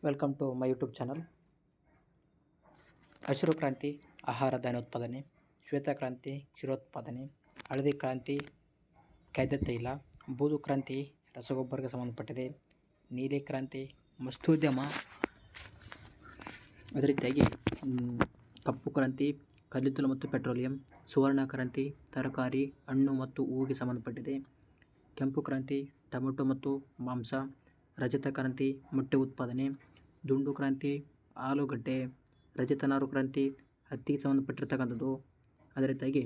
Welcome to my YouTube channel. ಹಸಿರು ಕ್ರಾಂತಿ ಆಹಾರ ಧಾನ್ಯ ಉತ್ಪಾದನೆ, ಶ್ವೇತ ಕ್ರಾಂತಿ ಕ್ಷೀರೋತ್ಪಾದನೆ, ಹಳದಿ ಕ್ರಾಂತಿ ಖಾದ್ಯ ತೈಲ, ಬೂದು ಕ್ರಾಂತಿ ರಸಗೊಬ್ಬರಕ್ಕೆ ಸಂಬಂಧಪಟ್ಟಿದೆ, ನೀಲಿ ಕ್ರಾಂತಿ ವಸ್ತುದ್ಯಮ, ಅದೇ ರೀತಿಯಾಗಿ ಕಪ್ಪು ಕ್ರಾಂತಿ ಕಲ್ಲಿದ್ದಲು ಮತ್ತು ಪೆಟ್ರೋಲಿಯಂ, ಸುವರ್ಣ ಕ್ರಾಂತಿ ತರಕಾರಿ ಹಣ್ಣು ಮತ್ತು ಹೂವಿಗೆ ಸಂಬಂಧಪಟ್ಟಿದೆ, ಕೆಂಪು ಕ್ರಾಂತಿ ಟೊಮೆಟೊ ಮತ್ತು ಮಾಂಸ, ರಜತ ಕ್ರಾಂತಿ ಮೊಟ್ಟೆ ಉತ್ಪಾದನೆ, ದುಂಡು ಕ್ರಾಂತಿ ಆಲೂಗಡ್ಡೆ, ರಜತ ನಾರು ಕ್ರಾಂತಿ ಹತ್ತಿಗೆ ಸಂಬಂಧಪಟ್ಟಿರ್ತಕ್ಕಂಥದ್ದು, ಅದೇ ರೀತಿಯಾಗಿ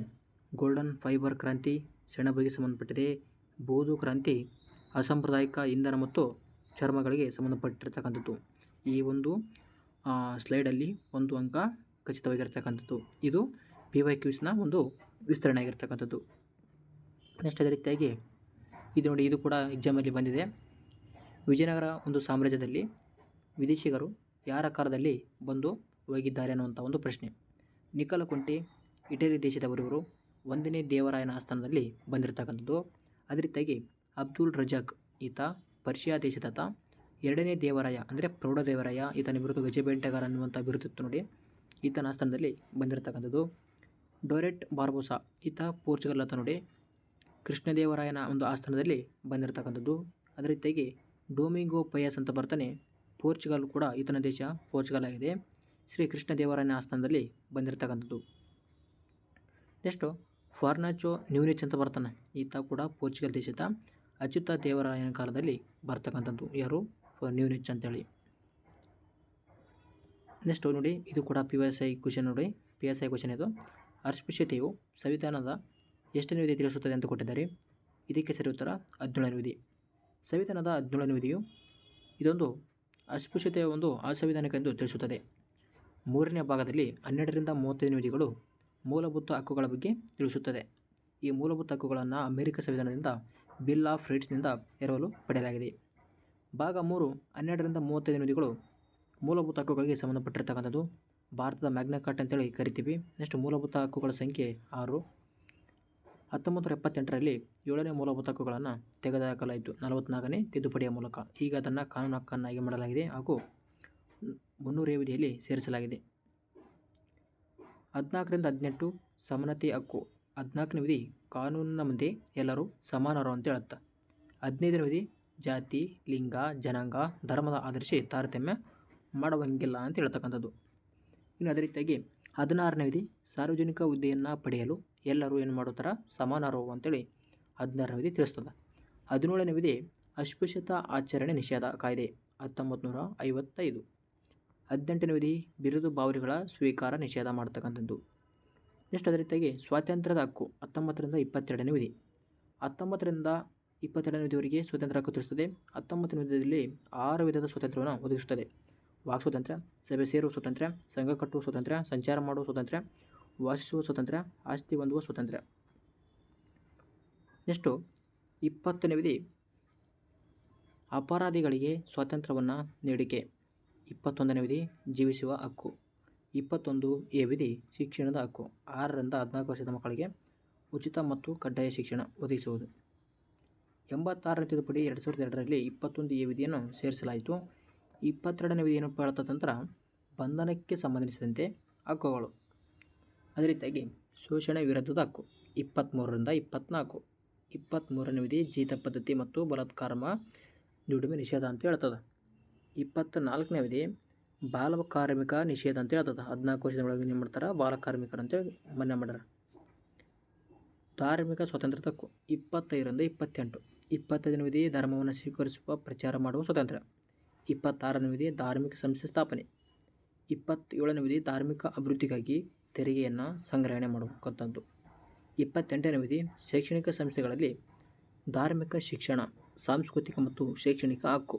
ಗೋಲ್ಡನ್ ಫೈಬರ್ ಕ್ರಾಂತಿ ಸೆಣಬಿಗೆ ಸಂಬಂಧಪಟ್ಟಿದೆ, ಬೂದು ಕ್ರಾಂತಿ ಅಸಾಂಪ್ರದಾಯಿಕ ಇಂಧನ ಮತ್ತು ಚರ್ಮಗಳಿಗೆ ಸಂಬಂಧಪಟ್ಟಿರ್ತಕ್ಕಂಥದ್ದು. ಈ ಒಂದು ಸ್ಲೈಡಲ್ಲಿ 1 ಅಂಕ ಖಚಿತವಾಗಿರ್ತಕ್ಕಂಥದ್ದು. ಇದು PYQsನ ಒಂದು ವಿಸ್ತರಣೆ ಆಗಿರ್ತಕ್ಕಂಥದ್ದು. ನೆಕ್ಸ್ಟ್ ಅದೇ ರೀತಿಯಾಗಿ ಇದು ನೋಡಿ, ಇದು ಕೂಡ ಎಕ್ಸಾಮಲ್ಲಿ ಬಂದಿದೆ. ವಿಜಯನಗರ ಒಂದು ಸಾಮ್ರಾಜ್ಯದಲ್ಲಿ ವಿದೇಶಿಗರು ಯಾರ ಕಾಲದಲ್ಲಿ ಬಂದು ಹೋಗಿದ್ದಾರೆ ಅನ್ನುವಂಥ ಒಂದು ಪ್ರಶ್ನೆ. ನಿಕಲಕುಂಟಿ ಇಟಲಿ ದೇಶದವರು, ಇವರು 1ನೇ ದೇವರಾಯನ ಆಸ್ಥಾನದಲ್ಲಿ ಬಂದಿರತಕ್ಕಂಥದ್ದು. ಅದೇ ರೀತಿಯಾಗಿ ಅಬ್ದುಲ್ ರಜಾಕ್, ಈತ ಪರ್ಷಿಯಾ ದೇಶದಾತ. 2ನೇ ದೇವರಾಯ ಅಂದರೆ ಪ್ರೌಢದೇವರಾಯ, ಈತನ ಬಿರುದು ಗಜಬೇಟೆಗಾರ ಅನ್ನುವಂಥ ಬಿರುದಿತ್ತು ನೋಡಿ, ಈತನ ಆಸ್ಥಾನದಲ್ಲಿ ಬಂದಿರತಕ್ಕಂಥದ್ದು. ಡೊರೆಟ್ ಬಾರ್ಬೋಸಾ, ಈತ ಪೋರ್ಚುಗಲ್ ಆತ ನೋಡಿ, ಕೃಷ್ಣದೇವರಾಯನ ಒಂದು ಆಸ್ಥಾನದಲ್ಲಿ ಬಂದಿರತಕ್ಕಂಥದ್ದು. ಅದೇ ರೀತಿಯಾಗಿ ಡೊಮಿಂಗೋ ಪಯಾಸ್ ಅಂತ ಬರ್ತಾನೆ, ಪೋರ್ಚುಗಲ್ ಕೂಡ ಈತನ ದೇಶ ಪೋರ್ಚುಗಲ್ ಆಗಿದೆ, ಶ್ರೀ ಕೃಷ್ಣದೇವರಾಯನ ಆಸ್ಥಾನದಲ್ಲಿ ಬಂದಿರತಕ್ಕಂಥದ್ದು. ನೆಕ್ಸ್ಟು ಫಾರ್ನಾಚೋ ನ್ಯೂನಿಚ್ ಅಂತ ಬರ್ತಾನೆ, ಈತ ಕೂಡ ಪೋರ್ಚುಗಲ್ ದೇಶದ ಅಚ್ಯುತ ದೇವರಾಯನ ಕಾಲದಲ್ಲಿ ಬರ್ತಕ್ಕಂಥದ್ದು. ಯಾರು? ನ್ಯೂನಿಚ್ ಅಂತೇಳಿ. ನೆಕ್ಸ್ಟು ನೋಡಿ, ಇದು ಕೂಡ PSI ಕ್ವಶನ್ ನೋಡಿ, PSI ಕ್ವಶನ್ ಇದು. ಅಸ್ಪೃಶ್ಯತೆಯು ಸಂವಿಧಾನದ ಎಷ್ಟನೇ ವಿಧಿ ತಿಳಿಸುತ್ತದೆ ಅಂತ ಕೊಟ್ಟಿದ್ದಾರೆ. ಇದಕ್ಕೆ ಸರಿ ಉತ್ತರ 17ನೇ ವಿಧಿ. ಸಂವಿಧಾನದ 17ನೇ ವಿಧಿಯು ಇದೊಂದು ಅಸ್ಪೃಶ್ಯತೆಯ ಒಂದು ಅಸಂವಿಧಾನಿಕ ಎಂದು ತಿಳಿಸುತ್ತದೆ. 3ನೇ ಭಾಗದಲ್ಲಿ 12ರಿಂದ 35 ವಿಧಿಗಳು ಮೂಲಭೂತ ಹಕ್ಕುಗಳ ಬಗ್ಗೆ ತಿಳಿಸುತ್ತದೆ. ಈ ಮೂಲಭೂತ ಹಕ್ಕುಗಳನ್ನು ಅಮೆರಿಕ ಸಂವಿಧಾನದಿಂದ ಬಿಲ್ ಆಫ್ ರೈಟ್ಸ್ನಿಂದ ಎರವಲು ಪಡೆಯಲಾಗಿದೆ. ಭಾಗ 3 12ರಿಂದ 35 ವಿಧಿಗಳು ಮೂಲಭೂತ ಹಕ್ಕುಗಳಿಗೆ ಸಂಬಂಧಪಟ್ಟಿರ್ತಕ್ಕಂಥದ್ದು. ಭಾರತದ ಮ್ಯಾಗ್ನಾ ಕಾರ್ಟಾ ಅಂತೇಳಿ ಕರಿತೀವಿ. ನೆಕ್ಸ್ಟ್ ಮೂಲಭೂತ ಹಕ್ಕುಗಳ ಸಂಖ್ಯೆ 6. 1978ರಲ್ಲಿ 7ನೇ ಮೂಲಭೂತ ಹಕ್ಕುಗಳನ್ನು ತೆಗೆದುಹಾಕಲಾಯಿತು 44ನೇ ತಿದ್ದುಪಡಿಯ ಮೂಲಕ. ಈಗ ಅದನ್ನು ಕಾನೂನು ಹಕ್ಕನ್ನಾಗಿ ಮಾಡಲಾಗಿದೆ ಹಾಗೂ 300ನೇ ವಿಧಿಯಲ್ಲಿ ಸೇರಿಸಲಾಗಿದೆ. 14ರಿಂದ 18 ಸಮಾನತೆ ಹಕ್ಕು. 14ನೇ ವಿಧಿ ಕಾನೂನಿನ ಮುಂದೆ ಎಲ್ಲರೂ ಸಮಾನರು ಅಂತ ಹೇಳುತ್ತೆ. 15ನೇ ವಿಧಿ ಜಾತಿ, ಲಿಂಗ, ಜನಾಂಗ, ಧರ್ಮದ ಆಧರಿಸಿ ತಾರತಮ್ಯ ಮಾಡುವಂಗಿಲ್ಲ ಅಂತ ಹೇಳ್ತಕ್ಕಂಥದ್ದು. ಇನ್ನು ಅದೇ ರೀತಿಯಾಗಿ 16ನೇ ವಿಧಿ ಸಾರ್ವಜನಿಕ ಹುದ್ದೆಯನ್ನು ಪಡೆಯಲು ಎಲ್ಲರೂ ಏನು ಮಾಡುತ್ತಾರೆ? ಸಮಾನರು ಅಂತೇಳಿ 16ನೇ ವಿಧಿ ತಿಳಿಸ್ತದೆ. 17ನೇ ವಿಧಿ ಅಸ್ಪೃಶ್ಯತಾ ಆಚರಣೆ ನಿಷೇಧ ಕಾಯ್ದೆ 1955. 18ನೇ ವಿಧಿ ಬಿರುದು ಬಾವಲಿಗಳ ಸ್ವೀಕಾರ ನಿಷೇಧ ಮಾಡ್ತಕ್ಕಂಥದ್ದು. ನೆಕ್ಸ್ಟ್ ಅದೇ ರೀತಿಯಾಗಿ ಸ್ವಾತಂತ್ರ್ಯದ ಹಕ್ಕು 19ರಿಂದ 22ನೇ ವಿಧಿ. 19ರಿಂದ 22ನೇ ವಿಧಿಯವರೆಗೆ ಸ್ವಾತಂತ್ರ್ಯ ಹಕ್ಕು ತಿಳಿಸುತ್ತದೆ. 19ನೇ ವಿಧಿಯಲ್ಲಿ 6 ವಿಧದ ಸ್ವಾತಂತ್ರ್ಯವನ್ನು ಒದಗಿಸುತ್ತದೆ. ವಾಕ್ ಸ್ವಾತಂತ್ರ್ಯ, ಸಭೆ ಸೇರುವ ಸ್ವಾತಂತ್ರ್ಯ, ಸಂಘ ಕಟ್ಟುವ ಸ್ವಾತಂತ್ರ್ಯ, ಸಂಚಾರ ಮಾಡುವ ಸ್ವಾತಂತ್ರ್ಯ, ವಾಸಿಸುವ ಸ್ವಾತಂತ್ರ್ಯ, ಆಸ್ತಿ ಹೊಂದುವ ಸ್ವಾತಂತ್ರ್ಯ. ನೆಕ್ಸ್ಟು 20ನೇ ವಿಧಿ ಅಪರಾಧಿಗಳಿಗೆ ಸ್ವಾತಂತ್ರ್ಯವನ್ನು ನೀಡಿಕೆ. 21ನೇ ವಿಧಿ ಜೀವಿಸುವ ಹಕ್ಕು. 21A ವಿಧಿ ಶಿಕ್ಷಣದ ಹಕ್ಕು. 6ರಿಂದ 14 ವರ್ಷದ ಮಕ್ಕಳಿಗೆ ಉಚಿತ ಮತ್ತು ಕಡ್ಡಾಯ ಶಿಕ್ಷಣ ಒದಗಿಸುವುದು. 86ನೇ ತಿದ್ದುಪಡಿ 2002ರಲ್ಲಿ 21A ವಿಧಿಯನ್ನು ಸೇರಿಸಲಾಯಿತು. 22ನೇ ವಿಧಿ ಏನಪ್ಪ ಹೇಳ್ತದಂದ್ರೆ ಬಂಧನಕ್ಕೆ ಸಂಬಂಧಿಸಿದಂತೆ ಹಕ್ಕುಗಳು. ಅದೇ ರೀತಿಯಾಗಿ ಶೋಷಣೆ ವಿರುದ್ಧದ ಹಕ್ಕು 23ರಿಂದ 24. 23ನೇ ವಿಧಿ ಜೀತ ಪದ್ಧತಿ ಮತ್ತು ಬಲಾತ್ಕಾರ ದುಡಿಮೆ ನಿಷೇಧ ಅಂತ ಹೇಳ್ತದೆ. 24ನೇ ವಿಧಿ ಬಾಲ ಕಾರ್ಮಿಕ ನಿಷೇಧ ಅಂತ ಹೇಳ್ತದೆ. 14 ವರ್ಷದ ಒಳಗೆ ಏನು ಮಾಡ್ತಾರೆ? ಬಾಲ ಕಾರ್ಮಿಕರು ಅಂತೇಳಿ ಮನ್ನಾ ಮಾಡ್ಯಾರ. ಧಾರ್ಮಿಕ ಸ್ವಾತಂತ್ರ್ಯದ ಹಕ್ಕು 25ರಿಂದ 28. 25ನೇ ವಿಧಿ ಧರ್ಮವನ್ನು ಸ್ವೀಕರಿಸುವ ಪ್ರಚಾರ ಮಾಡುವ ಸ್ವಾತಂತ್ರ್ಯ. 26ನೇ ವಿಧಿ ಧಾರ್ಮಿಕ ಸಂಸ್ಥೆ ಸ್ಥಾಪನೆ. 27ನೇ ವಿಧಿ ಧಾರ್ಮಿಕ ಅಭಿವೃದ್ಧಿಗಾಗಿ ತೆರಿಗೆಯನ್ನು ಸಂಗ್ರಹಣೆ ಮಾಡುವಂಥದ್ದು. 28ನೇ ವಿಧಿ ಶೈಕ್ಷಣಿಕ ಸಂಸ್ಥೆಗಳಲ್ಲಿ ಧಾರ್ಮಿಕ ಶಿಕ್ಷಣ, ಸಾಂಸ್ಕೃತಿಕ ಮತ್ತು ಶೈಕ್ಷಣಿಕ ಹಕ್ಕು.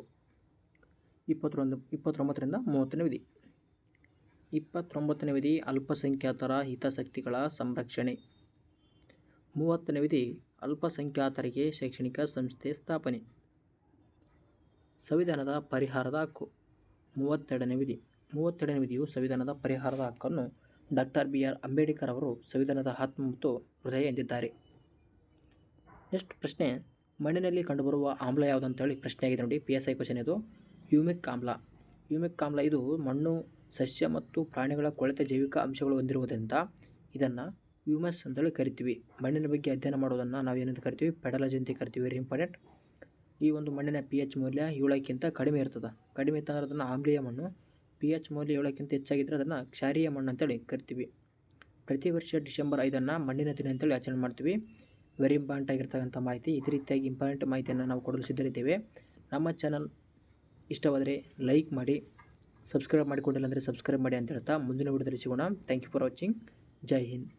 29ರಿಂದ 30ನೇ ವಿಧಿ. 29ನೇ ವಿಧಿ ಅಲ್ಪಸಂಖ್ಯಾತರ ಹಿತಾಸಕ್ತಿಗಳ ಸಂರಕ್ಷಣೆ. 30ನೇ ವಿಧಿ ಅಲ್ಪಸಂಖ್ಯಾತರಿಗೆ ಶೈಕ್ಷಣಿಕ ಸಂಸ್ಥೆ ಸ್ಥಾಪನೆ. ಸಂವಿಧಾನದ ಪರಿಹಾರದ ಹಕ್ಕು 32ನೇ ವಿಧಿ. 32ನೇ ವಿಧಿಯು ಸಂವಿಧಾನದ ಪರಿಹಾರದ ಹಕ್ಕನ್ನು ಡಾಕ್ಟರ್ BR ಅಂಬೇಡ್ಕರ್ ಅವರು ಸಂವಿಧಾನದ ಆತ್ಮ ಮತ್ತು ಹೃದಯ ಎಂದಿದ್ದಾರೆ. ನೆಕ್ಸ್ಟ್ ಪ್ರಶ್ನೆ, ಮಣ್ಣಿನಲ್ಲಿ ಕಂಡುಬರುವ ಆಮ್ಲ ಯಾವುದು ಅಂತೇಳಿ ಪ್ರಶ್ನೆ ಆಗಿದೆ ನೋಡಿ. PSI ಕ್ವಶನ್ ಇದು. ಹ್ಯೂಮಿಕ್ ಆಮ್ಲ. ಹ್ಯೂಮಿಕ್ ಆಮ್ಲ ಇದು ಮಣ್ಣು, ಸಸ್ಯ ಮತ್ತು ಪ್ರಾಣಿಗಳ ಕೊಳೆತ ಜೈವಿಕ ಅಂಶಗಳು ಹೊಂದಿರುವುದರಿಂದ ಇದನ್ನು ಹ್ಯೂಮಸ್ ಅಂತೇಳಿ ಕರಿತೀವಿ. ಮಣ್ಣಿನ ಬಗ್ಗೆ ಅಧ್ಯಯನ ಮಾಡೋದನ್ನು ನಾವು ಏನಂತ ಕರಿತೀವಿ? ಪೆಡಾಲಜಿ ಅಂತ ಕರಿತೀವಿ. Very important. ಈ ಒಂದು ಮಣ್ಣಿನ pH ಮೌಲ್ಯ 7ಕ್ಕಿಂತ ಕಡಿಮೆ ಇರ್ತದೆ. ಕಡಿಮೆ ಇತ್ತಂದ್ರೆ ಅದನ್ನು ಆಮ್ಲೀಯ ಮಣ್ಣು. pH ಮೌಲ್ಯ 7ಕ್ಕಿಂತ ಹೆಚ್ಚಾಗಿದ್ದರೆ ಅದನ್ನು ಕ್ಷಾರೀಯ ಮಣ್ಣು ಅಂತೇಳಿ ಕರಿತೀವಿ. ಪ್ರತಿ ವರ್ಷ ಡಿಸೆಂಬರ್ 5 ಮಣ್ಣಿನ ದಿನ ಅಂತೇಳಿ ಆಚರಣೆ ಮಾಡ್ತೀವಿ. ವೆರಿ ಇಂಪಾರ್ಟೆಂಟ್ ಆಗಿರ್ತಕ್ಕಂಥ ಮಾಹಿತಿ. ಇದೇ ರೀತಿಯಾಗಿ ಇಂಪಾರ್ಟೆಂಟ್ ಮಾಹಿತಿಯನ್ನು ನಾವು ಕೊಡಲು ಸಿದ್ಧರಿದ್ದೇವೆ. ನಮ್ಮ ಚಾನಲ್ ಇಷ್ಟವಾದರೆ ಲೈಕ್ ಮಾಡಿ, ಸಬ್ಸ್ಕ್ರೈಬ್ ಮಾಡಿಕೊಂಡಿಲ್ಲ ಅಂದರೆ ಸಬ್ಸ್ಕ್ರೈಬ್ ಮಾಡಿ ಅಂತ ಹೇಳ್ತಾ ಮುಂದಿನ ವಿಡಿಯೋದಲ್ಲಿ ಸಿಗೋಣ. Thank you for watching. Jai Hind.